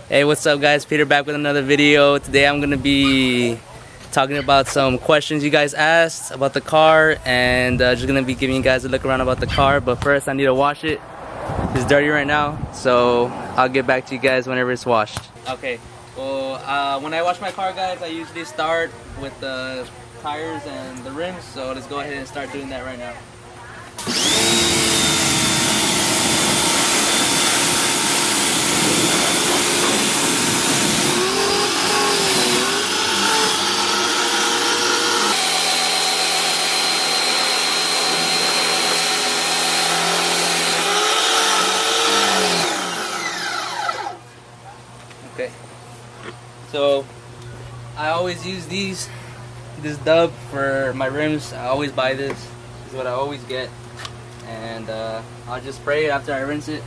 Hey, what's up guys? Peter back with another video. Today I'm gonna be talking about some questions you guys asked about the car, and just gonna be giving you guys a look around about the car. But first I need to wash it. It's dirty right now, so I'll get back to you guys whenever it's washed. Okay, well when I wash my car guys, I usually start with the tires and the rims, so let's go ahead and start doing that right now. Okay, so I always use this dub for my rims. I always buy this. This is what I always get, and I'll just spray it after I rinse it.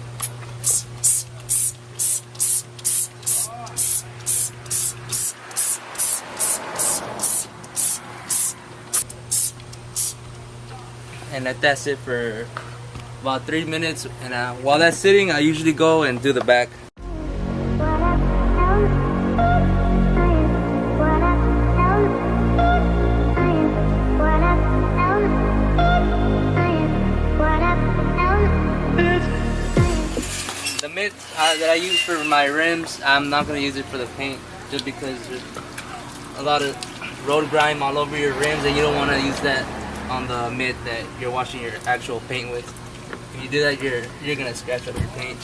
And let that sit for about 3 minutes, and while that's sitting I usually go and do the back. The mitt that I use for my rims, I'm not going to use it for the paint, just because there's a lot of road grime all over your rims and you don't want to use that on the mitt that you're washing your actual paint with. If you do that, you're going to scratch up your paint.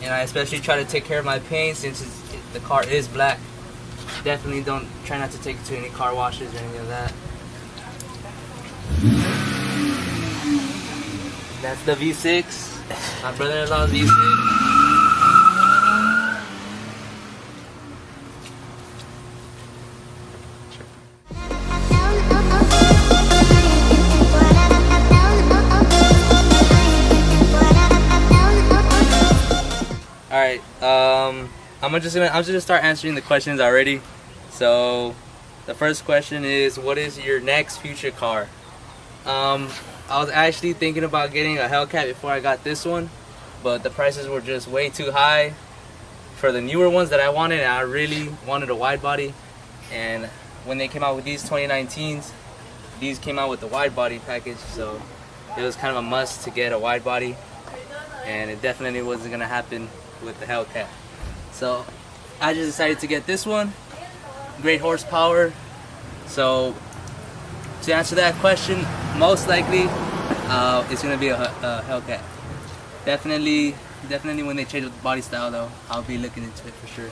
And I especially try to take care of my paint since the car is black. Definitely try not to take it to any car washes or any of that. That's the V6. My brother-in-law's V6. Alright, I'm just gonna start answering the questions already. So the first question is, what is your next future car? I was actually thinking about getting a Hellcat before I got this one, but the prices were just way too high for the newer ones that I wanted, and I really wanted a wide body. And when they came out with these 2019s, these came out with the wide body package, so it was kind of a must to get a wide body, and it definitely wasn't gonna happen with the Hellcat. So I just decided to get this one. Great horsepower. So to answer that question, most likely it's gonna be a Hellcat. Definitely when they change the body style though, I'll be looking into it for sure.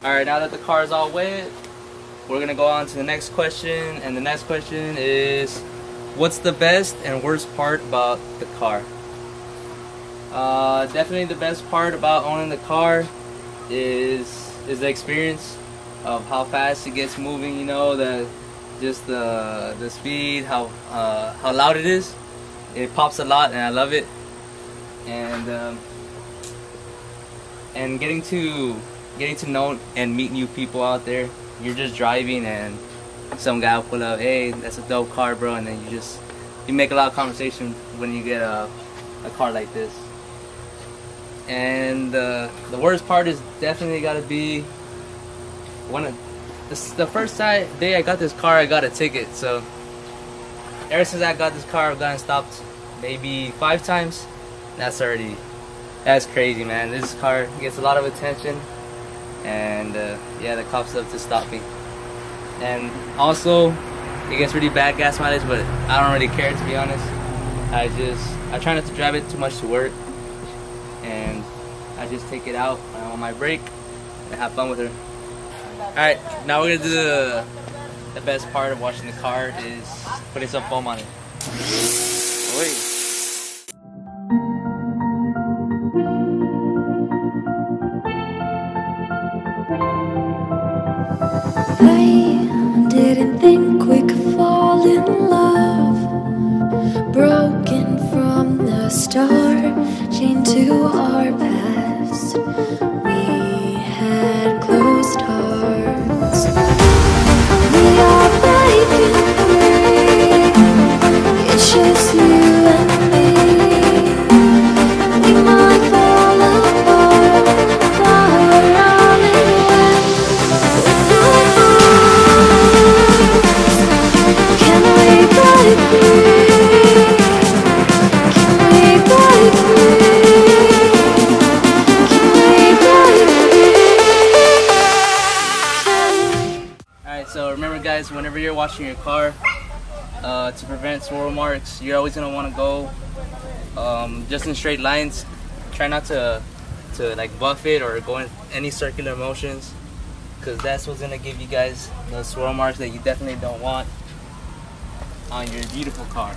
Alright, now that the car is all wet, we're gonna go on to the next question, and the next question is, what's the best and worst part about the car? Definitely the best part about owning the car is the experience of how fast it gets moving. You know, the speed, how loud it is. It pops a lot, and I love it. And getting to know and meet new people out there. You're just driving and some guy will pull up, hey, that's a dope car, bro, and then you make a lot of conversation when you get a car like this. And the worst part is definitely got to be the first day I got this car, I got a ticket. So ever since I got this car, I've gotten stopped maybe 5 times. That's crazy, man. This car gets a lot of attention, and yeah, the cops love to stop me. And also it gets really bad gas mileage, but I don't really care, to be honest. I try not to drive it too much to work, and I just take it out on my break and have fun with her. Alright, now we're gonna do the best part of washing the car is putting some foam on it. Oy. I didn't think we could fall in love, broken from the start, chained to our past. We washing your car, to prevent swirl marks, you're always gonna want to go just in straight lines. Try not to like buff it or go in any circular motions, because that's what's gonna give you guys the swirl marks that you definitely don't want on your beautiful car.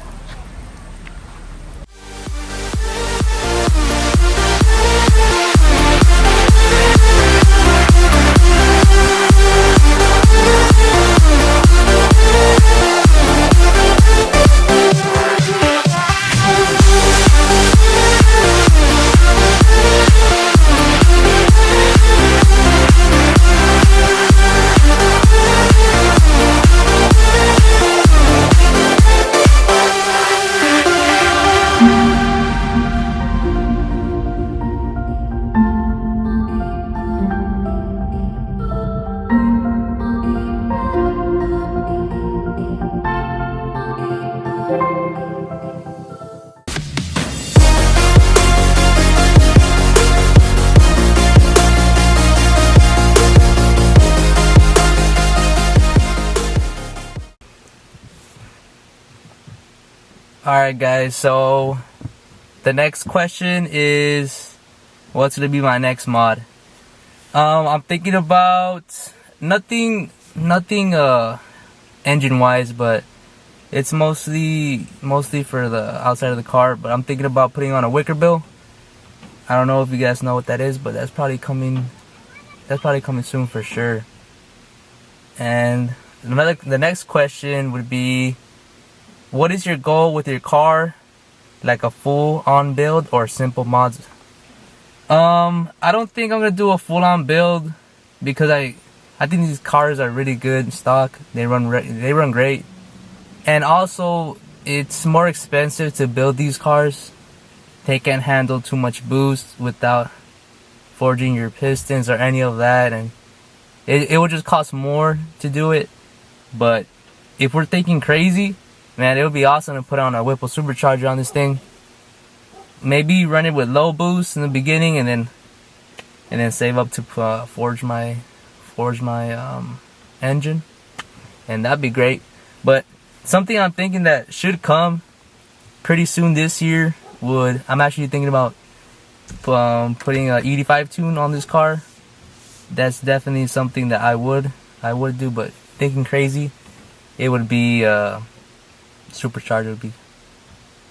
Alright guys, so the next question is, what's gonna be my next mod? I'm thinking about nothing engine wise, but it's mostly for the outside of the car. But I'm thinking about putting on a wicker bill. I don't know if you guys know what that is, but that's probably coming soon for sure. And the next question would be, what is your goal with your car? Like a full-on build or simple mods? I don't think I'm gonna do a full-on build, because I think these cars are really good in stock. They run great, and also it's more expensive to build these cars. They can't handle too much boost without forging your pistons or any of that, and it would just cost more to do it. But if we're thinking crazy, man, it would be awesome to put on a Whipple supercharger on this thing. Maybe run it with low boost in the beginning, and then save up to forge my engine, and that'd be great. But something I'm thinking that should come pretty soon this year I'm actually thinking about putting a ED5 tune on this car. That's definitely something that I would do. But thinking crazy, it would be supercharger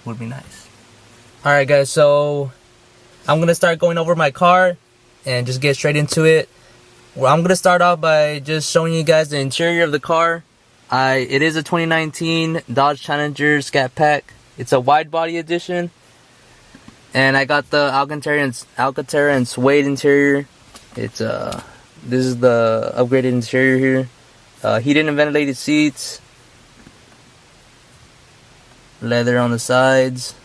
would be nice. Alright guys, so I'm gonna start going over my car and just get straight into it. Well, I'm gonna start off by just showing you guys the interior of the car. It is a 2019 Dodge Challenger Scat Pack. It's a wide body edition, and I got the Alcantara and suede interior. It's this is the upgraded interior here. Heated and ventilated seats, leather on the sides.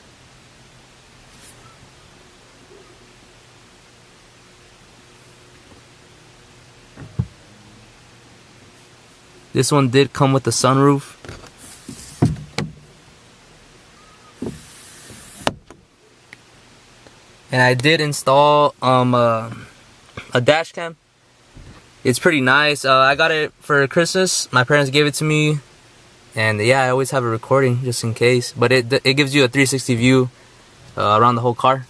This one did come with a sunroof. And I did install a dash cam. It's pretty nice. I got it for Christmas. My parents gave it to me. And yeah, I always have a recording just in case. But it gives you a 360 view around the whole car.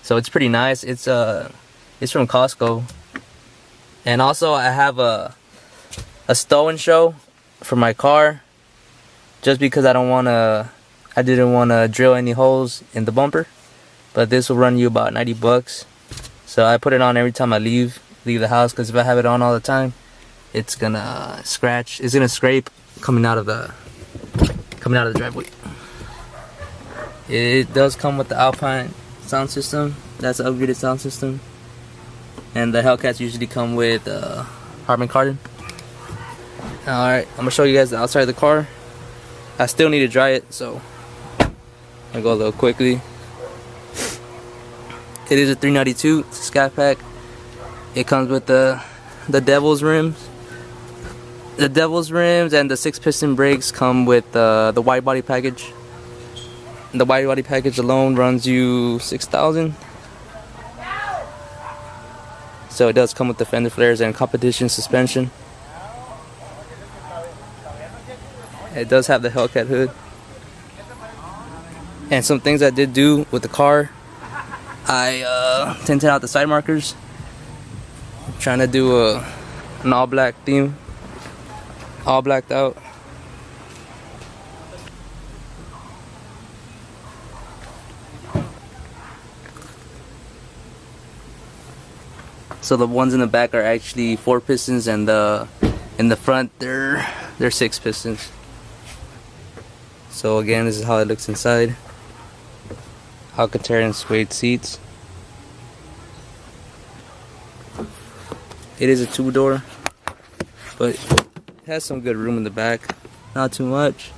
So it's pretty nice. It's from Costco. And also I have a stow and show for my car, just because I didn't want to drill any holes in the bumper. But this will run you about 90 bucks. So I put it on every time I leave the house, because if I have it on all the time, it's gonna scratch. It's gonna scrape coming out of the driveway. It does come with the Alpine sound system. That's an upgraded sound system. And the Hellcats usually come with Harman Kardon. Alright, I'm gonna show you guys the outside of the car. I still need to dry it, so I'll go a little quickly. It is a 392 Scat Pack. It comes with the Devil's rims. The Devil's rims and the 6-piston brakes come with the wide body package. The wide body package alone runs you $6,000. So it does come with the fender flares and competition suspension. It does have the Hellcat hood. And some things I did do with the car, I tinted out the side markers. I'm trying to do an all black theme, all blacked out. So the ones in the back are actually 4 pistons, and in the front they're 6 pistons. So again, this is how it looks inside. Alcantara and suede seats. It is a 2-door, but it has some good room in the back. Not too much,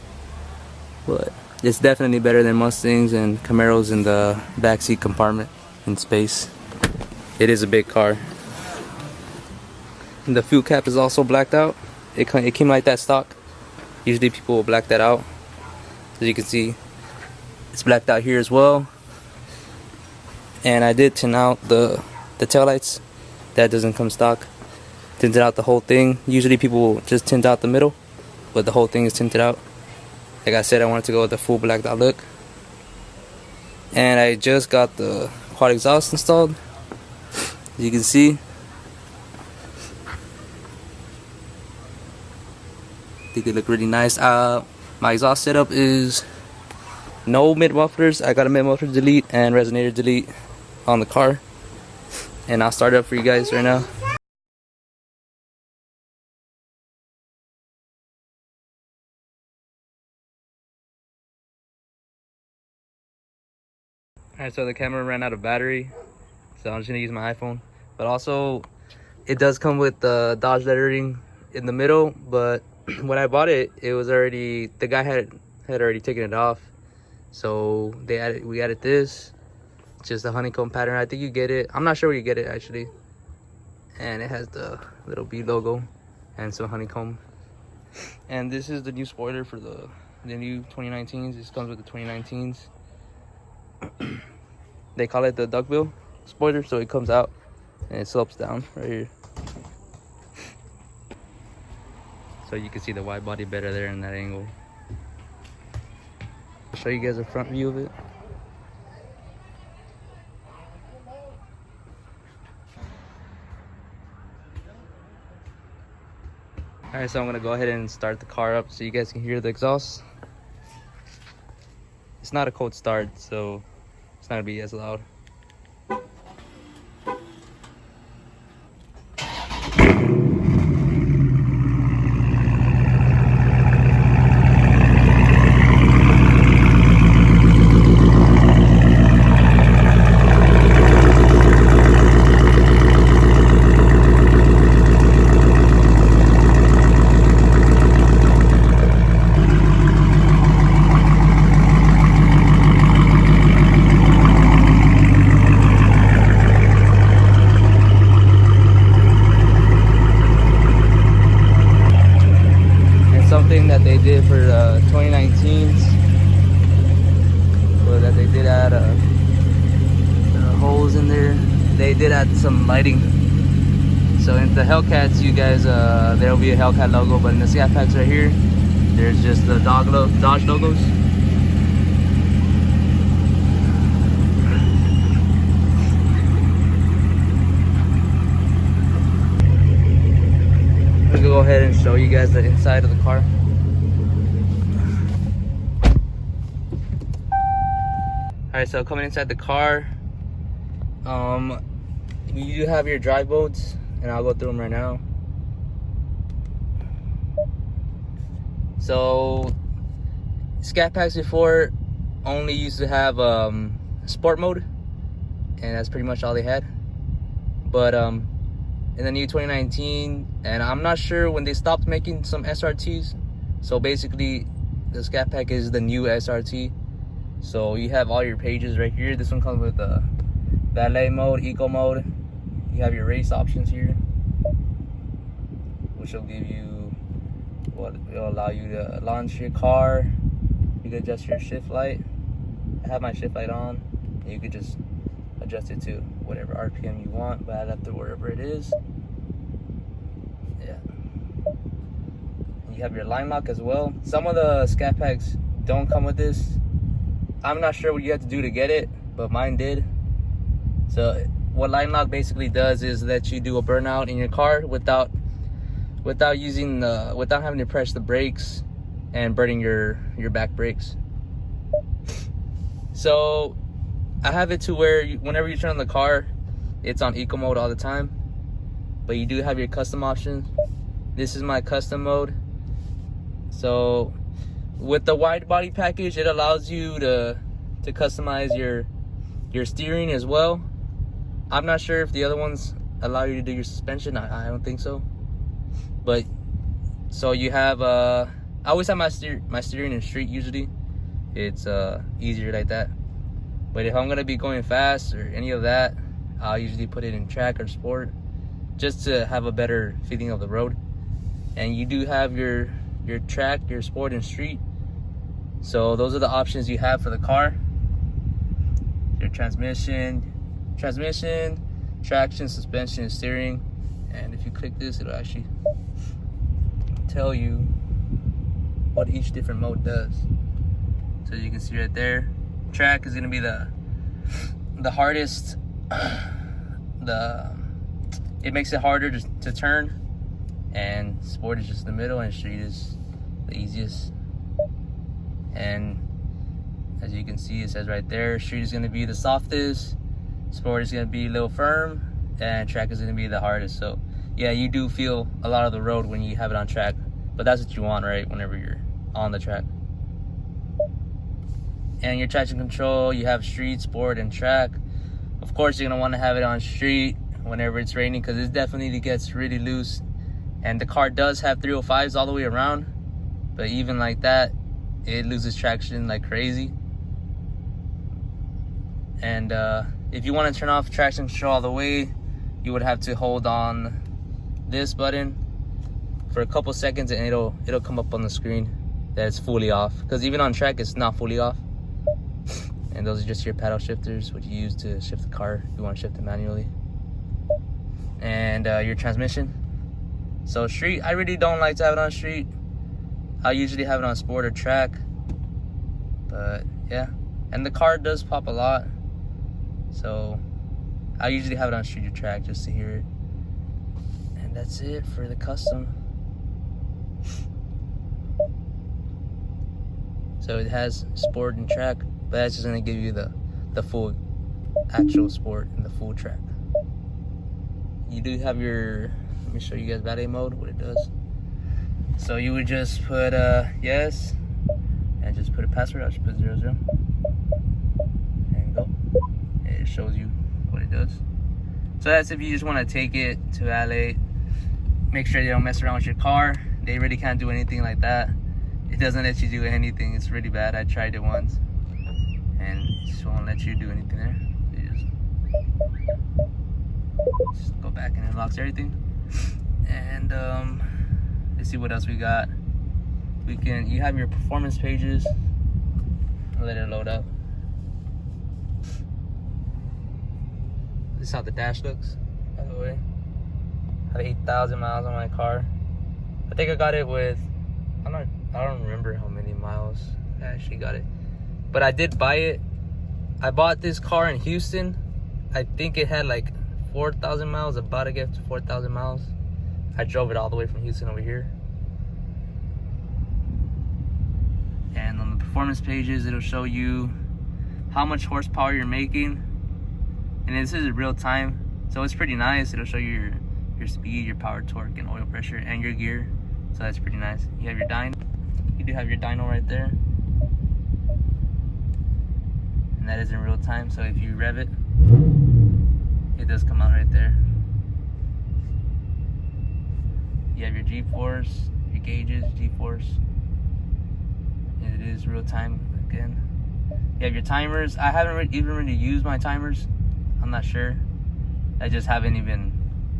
but it's definitely better than Mustangs and Camaros in the backseat compartment in space. It is a big car. And the fuel cap is also blacked out. It came like that stock. Usually people will black that out. As you can see, it's blacked out here as well. And I did tint out the taillights. That doesn't come stock. Tinted out the whole thing. Usually people will just tint out the middle, but the whole thing is tinted out. Like I said, I wanted to go with the full blacked out look. And I just got the quad exhaust installed. As you can see, I think they look really nice. My exhaust setup is no mid mufflers. I got a mid muffler delete and resonator delete on the car, and I'll start it up for you guys right now. Alright, so the camera ran out of battery, so I'm just gonna use my iPhone. But also, it does come with the Dodge lettering in the middle, but when I bought it, it was already, the guy had already taken it off. So we added this, just the honeycomb pattern. I think you get it. I'm not sure where you get it actually. And it has the little B logo and some honeycomb. And this is the new spoiler for the new 2019s. This comes with the 2019s. They call it the duckbill spoiler, so it comes out and it slopes down right here. So you can see the wide body better there in that angle. I'll show you guys a front view of it. Alright, so I'm gonna go ahead and start the car up so you guys can hear the exhaust. It's not a cold start, so it's not gonna be as loud. Something that they did for the 2019s was that they did add holes in there. They did add some lighting. So in the Hellcats, you guys, there will be a Hellcat logo, but in the Scat Packs right here, there's just the Dodge logos. I'm gonna go ahead and show you guys the inside of the car. Alright, so coming inside the car, you do have your drive modes, and I'll go through them right now. So Scat Packs before only used to have sport mode, and that's pretty much all they had. But in the new 2019, and I'm not sure when they stopped making some SRTs. So basically, the Scat Pack is the new SRT. So you have all your pages right here. This one comes with the valet mode, eco mode. You have your race options here, which will give you what will allow you to launch your car. You can adjust your shift light. I have my shift light on. You could just adjust it to whatever RPM you want, but I left it wherever it is. Yeah. You You have your line lock as well. Some of the scat packs don't come with this. I'm not sure what you have to do to get it, but mine did. So what line lock basically does is let you do a burnout in your car without having to press the brakes and burning your back brakes. So I have it to where whenever you turn on the car, it's on eco mode all the time, but you do have your custom options. This is my custom mode. So with the wide body package, it allows you to customize your steering as well. I'm not sure if the other ones allow you to do your suspension. I don't think so. But so you have I always have my steering in street. Usually it's easier like that. But if I'm gonna be going fast or any of that, I'll usually put it in track or sport, just to have a better feeling of the road. And you do have your track, your sport, and street. So those are the options you have for the car. Your transmission, traction, suspension, and steering. And if you click this, it'll actually tell you what each different mode does. So you can see right there, track is gonna be the hardest. It makes it harder to turn, and sport is just the middle, and street is the easiest. And as you can see, it says right there, street is gonna be the softest, sport is gonna be a little firm, and track is gonna be the hardest. So yeah, you do feel a lot of the road when you have it on track, but that's what you want, right? Whenever you're on the track. And your traction control, you have street, sport, and track. Of course, you're gonna want to have it on street whenever it's raining, because it definitely gets really loose. And the car does have 305s all the way around, but even like that, it loses traction like crazy. And if you want to turn off traction control all the way, you would have to hold on this button for a couple seconds, and it'll come up on the screen that it's fully off, because even on track it's not fully off. And those are just your paddle shifters, what you use to shift the car if you want to shift it manually. And your transmission. So street, I really don't like to have it on street. I usually have it on sport or track. But yeah, and the car does pop a lot, so I usually have it on street or track just to hear it. And that's it for the custom. So it has sport and track, but that's just gonna give you the full actual sport and the full track. You do have your, let me show you guys valet mode, what it does. So you would just put yes, and just put a password. I'll just put 00 and go. And it shows you what it does. So that's if you just want to take it to valet. Make sure you don't mess around with your car. They really can't do anything like that. It doesn't let you do anything. It's really bad. I tried it once, and it just won't let you do anything there. You just go back and it locks everything. And let's see what else we got. You have your performance pages. I'll let it load up. This is how the dash looks, by the way. I have 8,000 miles on my car. I think I got it with, I don't remember how many miles I actually got it, but I did buy it. I bought this car in Houston. I think it had like 4,000 miles, about to get to 4,000 miles. I drove it all the way from Houston over here. And on the performance pages, it'll show you how much horsepower you're making. And this is real time, so it's pretty nice. It'll show you your speed, your power, torque, and oil pressure, and your gear. So that's pretty nice. You have your dyno. You do have your dyno right there. And that is in real time, so if you rev it, it does come out right there. You have your G-force, your gauges, G-force. And it is real time again. You have your timers. I haven't even really used my timers. I'm not sure. I just haven't even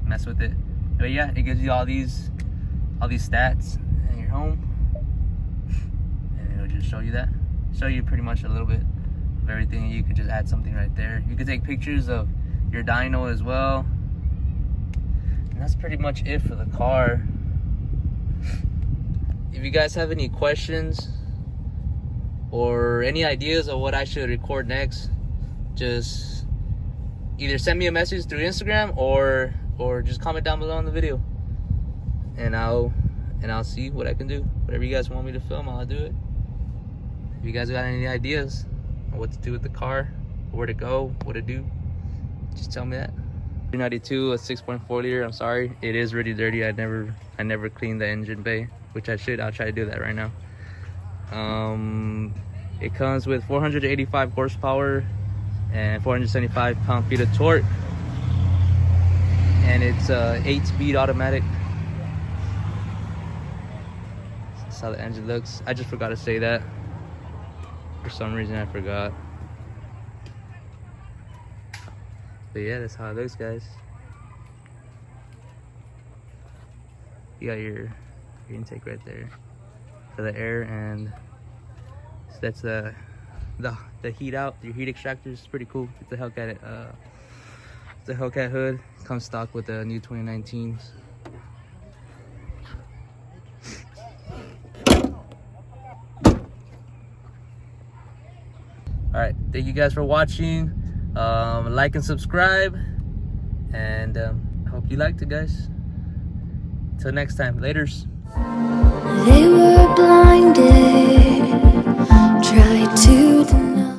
messed with it. But yeah, it gives you all these stats, and you're home. And it'll just show you that. Show you pretty much a little bit of everything. You could just add something right there. You could take pictures of your dyno as well. And that's pretty much it for the car. if you guys have any questions or any ideas of what I should record next, just either send me a message through Instagram or just comment down below on the video, and I'll see what I can do. Whatever you guys want me to film, I'll do it. If you guys got any ideas on what to do with the car, where to go, what to do, just tell me that. 392, a 6.4 liter. I'm sorry, it is really dirty. I never cleaned the engine bay, which I should. I'll try to do that right now. It comes with 485 horsepower and 475 pound-feet of torque, and it's a 8-speed automatic. That's how the engine looks. I just forgot to say that. For some reason I forgot. But yeah, that's how it looks, guys. You got your intake right there for the air, and so that's the heat out, your heat extractor. Is pretty cool. It's a Hellcat hood. It comes stock with the new 2019s. All right, thank you guys for watching. Like and subscribe, and I hope you liked it, guys. Till next time, laters. They were blinded